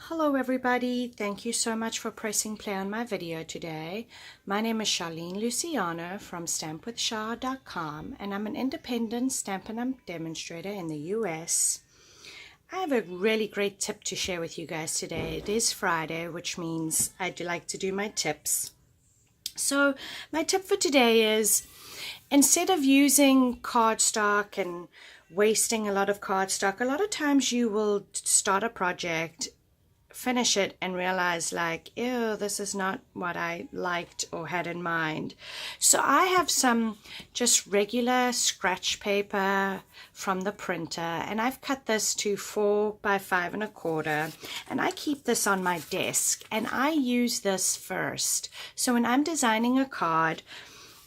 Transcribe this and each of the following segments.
Hello everybody, thank you so much for pressing play on my video today. My name is Charlene Luciano from stampwithshar.com and I'm an independent Stampin' Up demonstrator in the US. I have a really great tip to share with you guys today. It is Friday, which means I do like to do my tips. So my tip for today is, instead of using cardstock and wasting a lot of cardstock, a lot of times you will start a project, finish it, and realize like, ew, this is not what I liked or had in mind. So I have some just regular scratch paper from the printer, and I've cut this to 4 by 5 1/4, and I keep this on my desk and I use this first. So when I'm designing a card,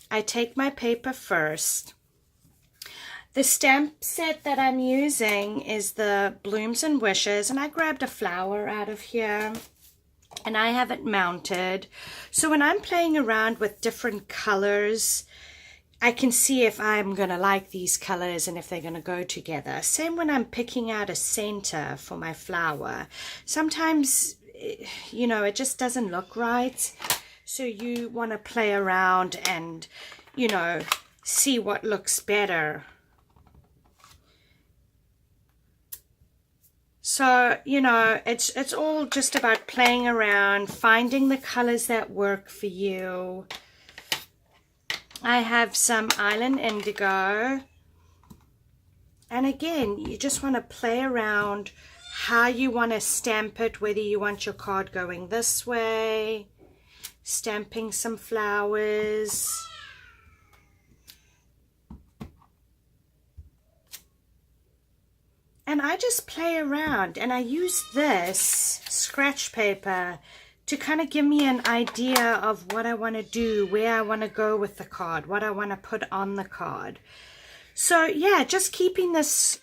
I take my paper first. The stamp set that I'm using is the Blooms and Wishes, and I grabbed a flower out of here and I have it mounted. So when I'm playing around with different colors, I can see if I'm going to like these colors and if they're going to go together. Same when I'm picking out a center for my flower. Sometimes, you know, it just doesn't look right. So you want to play around and, you know, see what looks better. So, you know, it's all just about playing around, finding the colors that work for you. I have some Island Indigo. And again, you just want to play around how you want to stamp it, whether you want your card going this way, stamping some flowers. And I just play around, and I use this scratch paper to kind of give me an idea of what I want to do, where I want to go with the card, what I want to put on the card. So yeah, just keeping this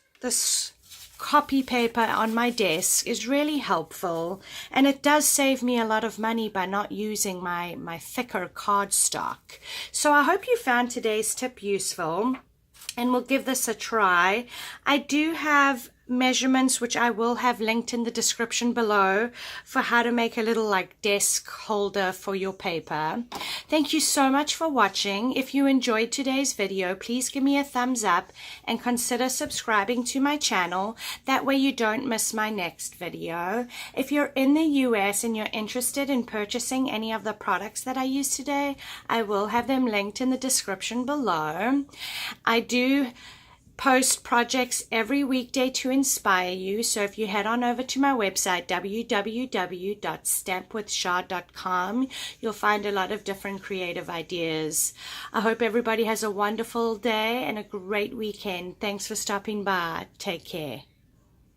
copy paper on my desk is really helpful, and it does save me a lot of money by not using my thicker cardstock. So I hope you found today's tip useful, and we'll give this a try. I do have measurements, which I will have linked in the description below, for how to make a little like desk holder for your paper. Thank you so much for watching. If you enjoyed today's video, please give me a thumbs up and consider subscribing to my channel. That way you don't miss my next video. If you're in the US and you're interested in purchasing any of the products that I use today, I will have them linked in the description below. I do post projects every weekday to inspire you, so if you head on over to my website www.stampwithshar.com, you'll find a lot of different creative ideas. I hope everybody has a wonderful day and a great weekend. Thanks for stopping by. Take care.